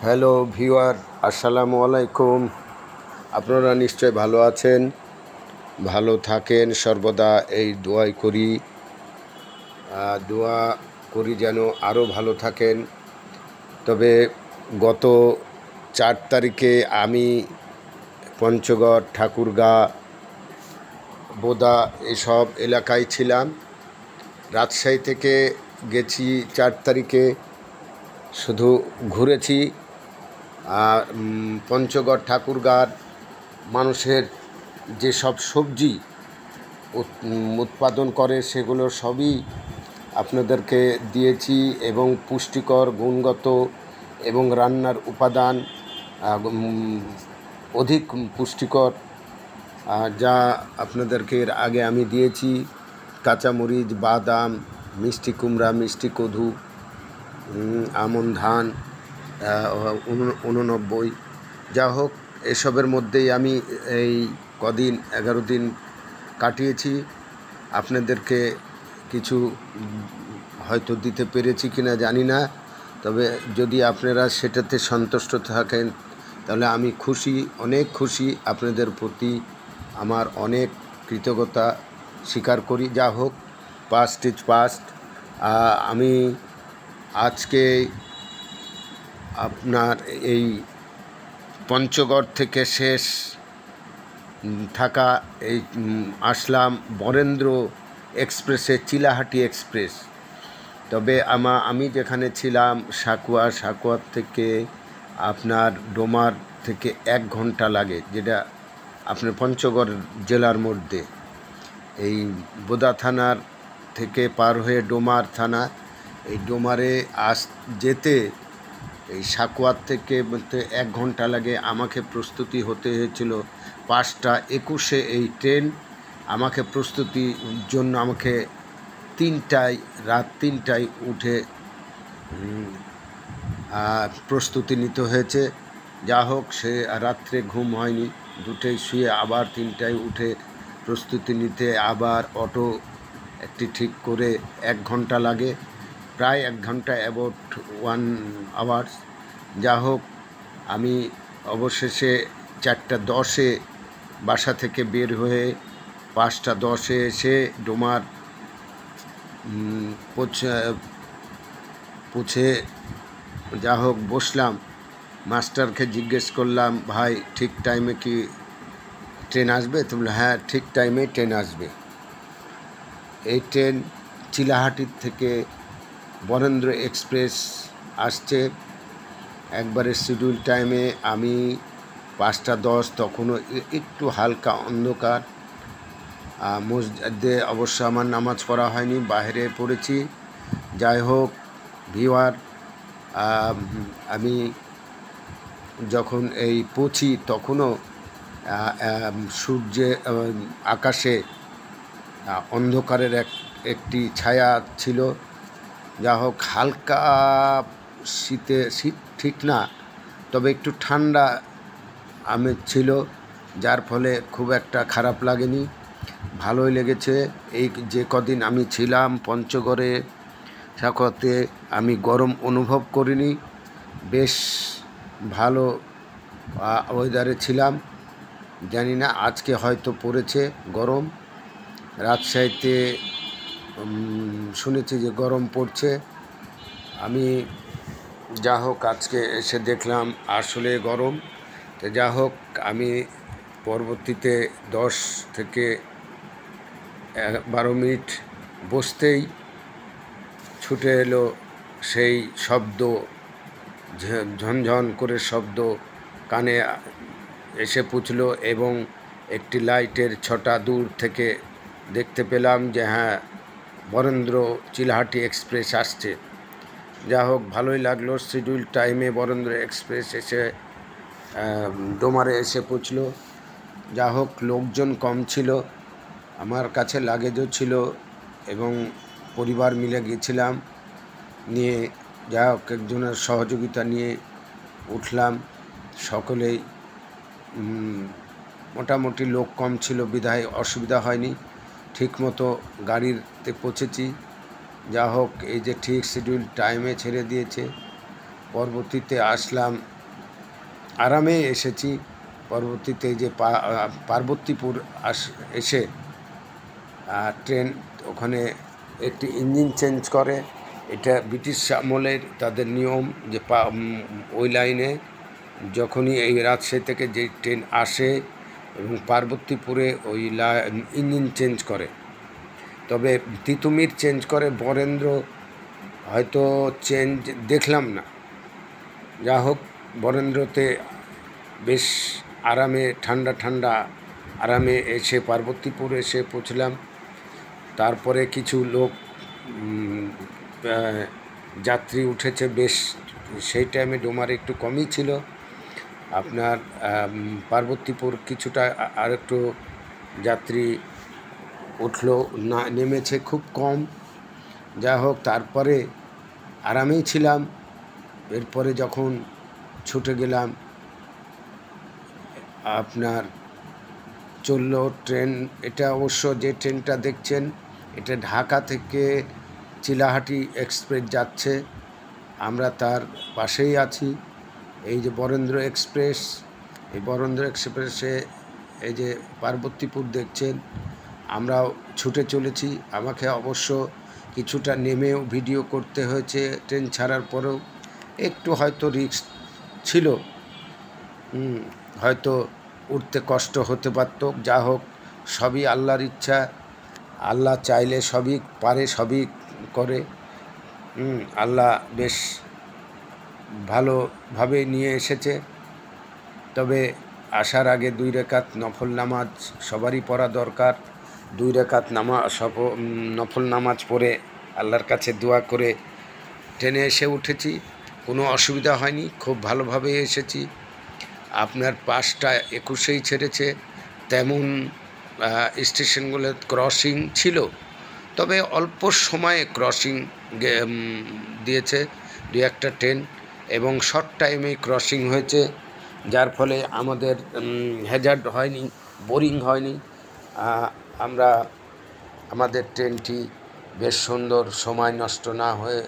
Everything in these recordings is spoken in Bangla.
হ্যালো ভিউয়ার, আসসালামু আলাইকুম। আপনারা নিশ্চয় ভালো আছেন, ভালো থাকেন সর্বদা, এই দোয়া করি যেন আরও ভালো থাকেন। তবে গত 4 তারিখে আমি পঞ্চগড়, ঠাকুরগাঁ, বোদা এসব এলাকায় ছিলাম। রাজশাহী থেকে গেছি 4 তারিখে, শুধু ঘুরেছি। পঞ্চগড়, ঠাকুরগাঁর মানুষের যেসব সবজি উৎপাদন করে সেগুলো সবই আপনাদেরকে দিয়েছি, এবং পুষ্টিকর, গুণগত এবং রান্নার উপাদান অধিক পুষ্টিকর, যা আপনাদেরকে এর আগে আমি দিয়েছি। কাঁচামরিচ, বাদাম, মিষ্টি কুমড়া, মিষ্টি কদু, আমন ধান 89। যা হোক, এসবের মধ্যেই আমি এই কদিন 11 দিন কাটিয়েছি। আপনাদেরকে কিছু হয়তো দিতে পেরেছি কিনা জানি না, তবে যদি আপনারা সেটাতে সন্তুষ্ট থাকেন তাহলে আমি খুশি, অনেক খুশি। আপনাদের প্রতি আমার অনেক কৃতজ্ঞতা স্বীকার করি। যা হোক, পাস্ট ইজ পাস্ট। আমি আজকে আপনার এই পঞ্চগড় থেকে শেষ থাকা এই আসলাম বরেন্দ্র এক্সপ্রেসে, চিলাহাটি এক্সপ্রেস। তবে আমি যেখানে ছিলাম সাকুয়ার থেকে আপনার ডোমার থেকে 1 ঘন্টা লাগে, যেটা আপনার পঞ্চগড় জেলার মধ্যে। এই বোদা থানার থেকে পার হয়ে ডোমার থানা, এই ডোমারে যেতে এই সাকুয়ার থেকে বলতে 1 ঘন্টা লাগে। আমাকে প্রস্তুতি হতে হয়েছিল 5টা 21-এ এই ট্রেন। আমাকে প্রস্তুতির জন্য আমাকে রাত 3টায় উঠে প্রস্তুতি নিতে হয়েছে। যা হোক, সে রাত্রে ঘুম হয়নি, 2টায় শুয়ে আবার 3টায় উঠে প্রস্তুতি নিতে, আবার অটো একটি ঠিক করে 1 ঘন্টা লাগে, প্রায় 1 ঘন্টা, অ্যাবাউট 1 আওয়ার্স। যা হোক, আমি অবশেষে 4টা 10-এ বাসা থেকে বের হয়ে 5টা 10-এ এসে ডোমার পৌঁছে যা হোক বসলাম। মাস্টারকে জিজ্ঞেস করলাম, ভাই ঠিক টাইমে কি ট্রেন আসবে? তো বললো, হ্যাঁ ঠিক টাইমে ট্রেন আসবে। এই ট্রেন চিলাহাটির থেকে বরেন্দ্র এক্সপ্রেস আসছে একবারে শিডিউল টাইমে। আমি 5টা 10, তখনও একটু হালকা অন্ধকার। মসজিদে অবশ্য আমার নামাজ পড়া হয়নি, বাইরে পড়েছি। যাই হোক ভিউয়ার, আমি যখন এই পৌঁছি তখনও আকাশে অন্ধকারের একটি ছায়া ছিল। যা হোক, হালকা শীত ঠিক না, তবে একটু ঠান্ডা আমেজ ছিল, যার ফলে খুব একটা খারাপ লাগেনি, ভালোই লেগেছে। এই যে কদিন আমি ছিলাম পঞ্চগড়ে সাকুয়াতে, আমি গরম অনুভব করিনি, বেশ ভালো ওয়েদারে ছিলাম। জানি না আজকে হয়তো পড়েছে গরম। রাজশাহীতে শুনেছি যে গরম পড়ছে। আমি যা হোক আজকে এসে দেখলাম আসলে গরম। তো যা হোক, আমি পরবর্তীতে 10 থেকে 12 মিনিট বসতেই ছুটে এলো সেই শব্দ, ঝনঝন করে শব্দ কানে এসে পুছলো, এবং একটি লাইটের ছটা দূর থেকে দেখতে পেলাম যে হ্যাঁ, বরেন্দ্র চিলাহাটি এক্সপ্রেস আসছে। যা হোক, ভালোই লাগলো। শিডিউল টাইমে বরেন্দ্র এক্সপ্রেস এসে ডোমারে এসে পৌঁছলো। যা হোক, লোকজন কম ছিল, আমার কাছে লাগেজও ছিল, এবং পরিবার মিলে গেছিলাম নিয়ে। যা হোক, একজনের সহযোগিতা নিয়ে উঠলাম। সকলেই মোটামুটি লোক কম ছিল বিধায় অসুবিধা হয়নি, ঠিকমতো গাড়িতে পৌঁছেছি। যা হোক, এই যে ঠিক শিডিউল টাইমে ছেড়ে দিয়েছে। পরবর্তীতে আসলাম আরামে এসেছি। পরবর্তীতে যে পার্বতীপুর এসে ট্রেন ওখানে একটি ইঞ্জিন চেঞ্জ করে। এটা ব্রিটিশ আমলের তাদের নিয়ম যে ওই লাইনে যখনই এই রাজশাহী থেকে যে ট্রেন আসে এবং পার্বতীপুরে ওই ইঞ্জিন চেঞ্জ করে। তবে তিতুমির চেঞ্জ করে, বরেন্দ্র হয়তো চেঞ্জ দেখলাম না। যা হোক, বরেন্দ্রতে বেশ আরামে ঠান্ডা ঠান্ডা আরামে এসে পার্বতীপুর এসে পৌঁছলাম। তারপরে কিছু লোক যাত্রী উঠেছে বেশ, সেই টাইমে ডোমার একটু কমই ছিল। আপনার পার্বতীপুর কিছুটা আর একটু যাত্রী উঠলো, না নেমেছে খুব কম। যা হোক, তারপরে আরামেই ছিলাম। এরপরে যখন ছুটে গেলাম, আপনার চললো ট্রেন। এটা অবশ্য যে ট্রেনটা দেখছেন এটা ঢাকা থেকে চিলাহাটি এক্সপ্রেস যাচ্ছে, আমরা তার পাশেই আছি। এই যে বরেন্দ্র এক্সপ্রেস, এই বরেন্দ্র এক্সপ্রেসে এই যে পার্বতীপুর দেখছেন, আমরাও ছুটে চলেছি। আমাকে অবশ্য কিছুটা নেমেও ভিডিও করতে হয়েছে ট্রেন ছাড়ার পরেও। একটু হয়তো রিস্ক ছিল, হয়তো উঠতে কষ্ট হতে পারত। যা হোক, সবই আল্লাহর ইচ্ছা। আল্লাহ চাইলে সবই পারে, সবই করে। আল্লাহ বেশ ভালোভাবে নিয়ে এসেছে। তবে আসার আগে 2 রাকাত নফল নামাজ সবারই পড়া দরকার। 2 রাকাত নফল নামাজ পড়ে আল্লাহর কাছে দোয়া করে ট্রেনে এসে উঠেছি। কোনো অসুবিধা হয়নি, খুব ভালোভাবে এসেছি। আপনার 5:21-এই ছেড়েছে, তেমন স্টেশনগুলো ক্রসিং ছিল, তবে অল্প সময়ে ক্রসিং দিয়েছে 2-1টা ট্রেন, এবং শর্ট টাইমেই ক্রসিং হয়েছে, যার ফলে আমাদের হ্যাজার্ড হয়নি, বোরিং হয়নি। আমরা আমাদের ট্রেনটি বেশ সুন্দর, সময় নষ্ট না হয়ে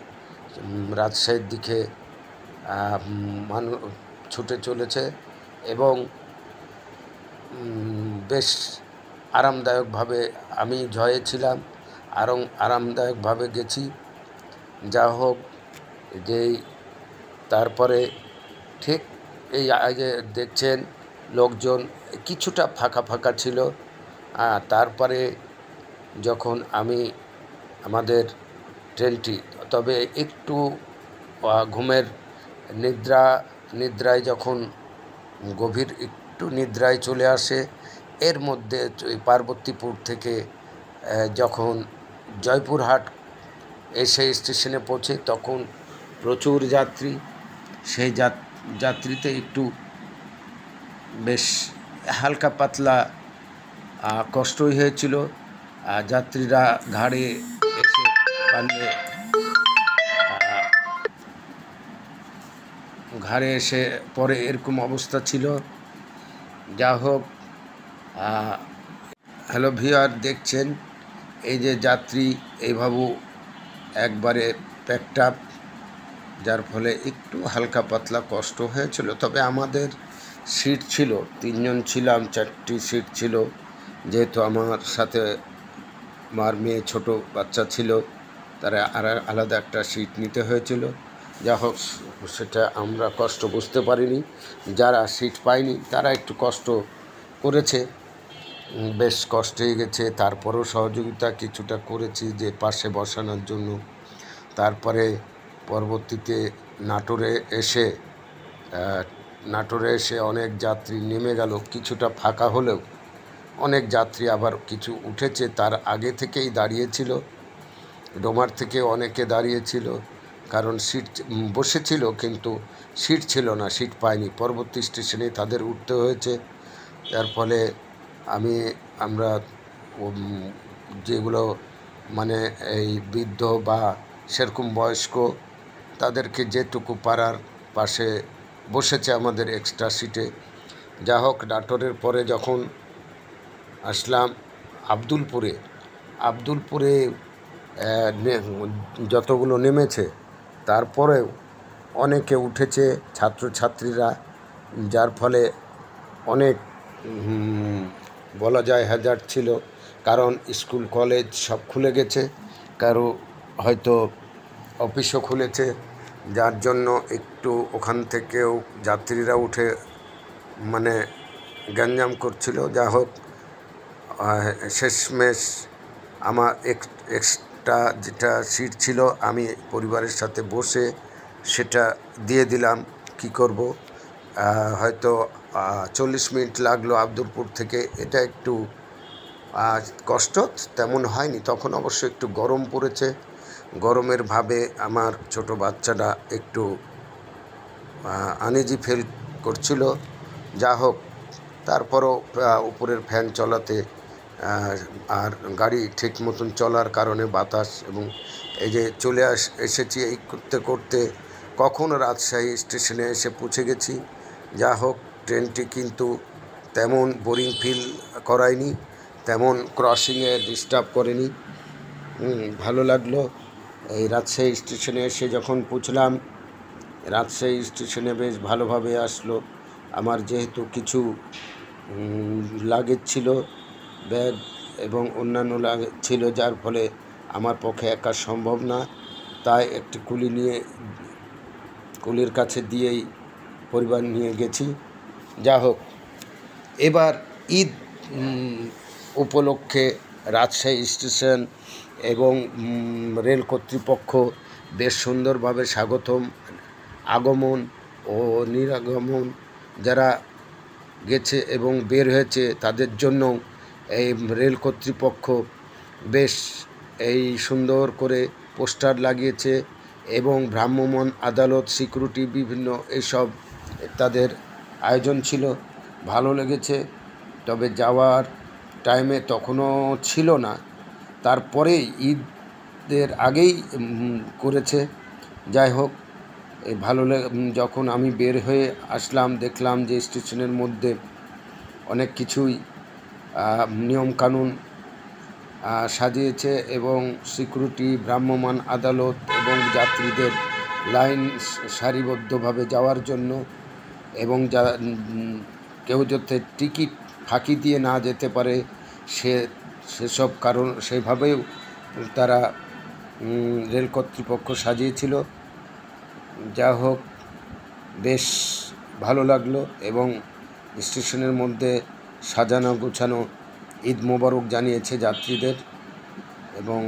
রাজশাহীর দিকে ছুটে চলেছে এবং বেশ আরামদায়কভাবে আমি জয়ে ছিলাম, আরামদায়কভাবে গেছি। যা হোক, যেই তারপরে ঠিক এই যে দেখছেন লোকজন কিছুটা ফাঁকা ফাঁকা ছিল। তারপরে যখন আমাদের ট্রেনটি, তবে একটু ঘুমের নিদ্রায় যখন গভীর একটু নিদ্রায় চলে আসে, এর মধ্যে পার্বতীপুর থেকে যখন জয়পুরহাট এসে স্টেশনে পৌঁছে, তখন প্রচুর যাত্রী। সেই যাত্রীতে একটু বেশ হালকা পাতলা কষ্টই হয়েছিল। যাত্রীরা ঘাড়ে এসে পারলে ঘাড়ে এসে পরে এরকম অবস্থা ছিল। যা হোক, হ্যালো ভিউয়ার, দেখছেন এই যে যাত্রী এইভাবে একবারে প্যাকড আপ, যার ফলে একটু হালকা পাতলা কষ্ট হয়েছিল। তবে আমাদের সিট ছিল, 3 জন ছিলাম, 4টি সিট ছিল। যেহেতু আমার সাথে আমার মেয়ে, ছোট বাচ্চা ছিল, তারা আলাদা একটা সিট নিতে হয়েছিল। যা হোক, সেটা আমরা কষ্ট বুঝতে পারিনি। যারা সিট পায়নি তারা একটু কষ্ট করেছে, বেশ কষ্টই গেছে। তারপরেও সহযোগিতা কিছুটা করেছি যে পাশে বসানোর জন্য। তারপরে পরবর্তীতে নাটোরে এসে অনেক যাত্রী নেমে গেল, কিছুটা ফাঁকা হলেও অনেক যাত্রী আবার কিছু উঠেছে, তার আগে থেকেই দাঁড়িয়েছিল। ডোমার থেকে অনেকে দাঁড়িয়েছিল, কারণ সিট বসেছিল কিন্তু সিট ছিল না, সিট পায়নি। পরবর্তী স্টেশনে তাদের উঠতে হয়েছে। যার ফলে আমরা যেগুলো মানে এই বৃদ্ধ বা সেরকম বয়স্ক, তাদেরকে যেটুকু পারার পাশে বসেছে আমাদের এক্সট্রা সিটে। যা হোক, নাটোরের পরে যখন আসলাম আব্দুলপুরে যতগুলো নেমেছে, তারপরেও অনেকে উঠেছে ছাত্রছাত্রীরা, যার ফলে অনেক বলা যায় হ্যাজার্ড ছিল, কারণ স্কুল কলেজ সব খুলে গেছে, কারো হয়তো অফিসও খুলেছে, যার জন্য একটু ওখান থেকেও যাত্রীরা উঠে মানে গ্যাঞ্জাম করছিল। যা হোক, শেষমেশ আমার এক্সট্রা যেটা সিট ছিল আমি পরিবারের সাথে বসে সেটা দিয়ে দিলাম। কি করব, হয়তো 40 মিনিট লাগলো আব্দুলপুর থেকে। এটা একটু কষ্ট তেমন হয়নি, তখন অবশ্য একটু গরম পড়েছে। গরমের ভাবে আমার ছোট বাচ্চাটা একটু আনইজি ফিল করছিল। যা হোক, তারপরও উপরের ফ্যান চলাতে আর গাড়ি ঠিক মতন চলার কারণে বাতাস, এবং এই যে চলে এসেছি এই করতে করতে কখন রাজশাহী স্টেশনে এসে পৌঁছে গেছি। যা হোক, ট্রেনটি কিন্তু তেমন বোরিং ফিল করায়নি, তেমন ক্রসিংয়ে ডিস্টার্ব করেনি। ভালো লাগলো। এই রাজশাহী স্টেশনে এসে যখন পৌঁছলাম, রাজশাহী স্টেশনে বেশ ভালোভাবে আসলো। আমার যেহেতু কিছু লাগেজ ছিল, ব্যাগ এবং অন্যান্য লাগেজ ছিল, যার ফলে আমার পক্ষে একা সম্ভব না, তাই একটি কুলির কাছে দিয়েই পরিবার নিয়ে গেছি। যা হোক, এবার ঈদ উপলক্ষে রাজশাহী স্টেশন এবং রেল কর্তৃপক্ষ বেশ সুন্দরভাবে আগমন ও নিরাগমন যারা গেছে এবং বের হয়েছে তাদের জন্য এই রেল কর্তৃপক্ষ বেশ এই সুন্দর করে পোস্টার লাগিয়েছে, এবং ভ্রাম্যমাণ আদালত, সিকিউরিটি, বিভিন্ন এইসব তাদের আয়োজন ছিল। ভালো লেগেছে। তবে যাওয়ার টাইমে তখনও ছিল না, তারপরেই ঈদের আগেই করেছে। যাই হোক, যখন আমি বের হয়ে আসলাম, দেখলাম যে স্টেশনের মধ্যে অনেক কিছুই নিয়মকানুন সাজিয়েছে, এবং সিকিউরিটি, ভ্রাম্যমাণ আদালত এবং যাত্রীদের লাইন সারিবদ্ধভাবে যাওয়ার জন্য, এবং কেউ যাতে টিকিট ফাঁকি দিয়ে না যেতে পারে সেসব কারণ সেইভাবেও তারা রেল কর্তৃপক্ষ সাজিয়েছিল। যা হোক, বেশ ভালো লাগলো, এবং স্টেশনের মধ্যে সাজানো গোছানো ঈদ মোবারক জানিয়েছে যাত্রীদের, এবং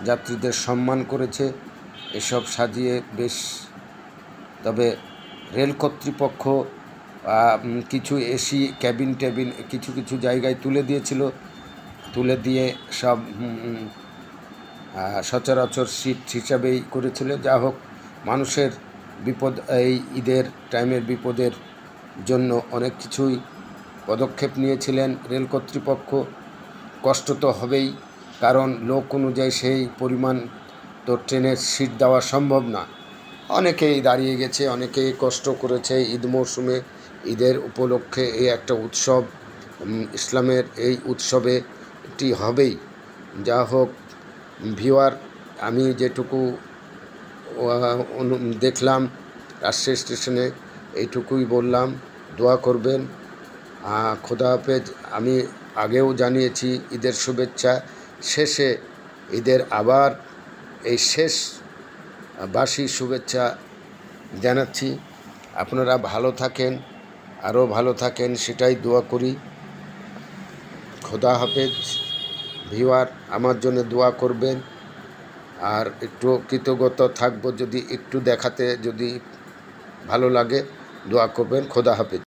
যাত্রীদের সম্মান করেছে এসব সাজিয়ে বেশ। তবে রেল কর্তৃপক্ষ কিছু এসি ক্যাবিন কিছু জায়গায় তুলে দিয়ে সব সচরাচর সিট হিসাবেই করেছিল। যা হোক, মানুষের এই ঈদের টাইমের বিপদের জন্য অনেক কিছুই পদক্ষেপ নিয়েছিলেন রেল কর্তৃপক্ষ। কষ্ট তো হবেই, কারণ লোক অনুযায়ী সেই পরিমাণ তো ট্রেনের সিট দেওয়া সম্ভব না। অনেকেই দাঁড়িয়ে গেছে, অনেকেই কষ্ট করেছে। ঈদ মরশুমে, ঈদের উপলক্ষে এই একটা উৎসব, ইসলামের এই উৎসবে এটি হবেই। যা হোক ভিউয়ার, আমি যেটুকু দেখলাম রাজশাহী স্টেশনে, এইটুকুই বললাম। দোয়া করবেন। খোদা হাফেজ। আমি আগেও জানিয়েছি ঈদের শুভেচ্ছা। শেষে ঈদের আবার এই শেষ বাসি শুভেচ্ছা জানাচ্ছি। আপনারা ভালো থাকেন, আরও ভালো থাকেন, সেটাই দোয়া করি। খোদা হাফেজ। ভিউয়ার, আমার জন্য দোয়া করবেন, আর একটু কৃতজ্ঞতা থাকবো যদি একটু দেখাতে যদি ভালো লাগে। দোয়া করবেন। খোদা হাফেজ।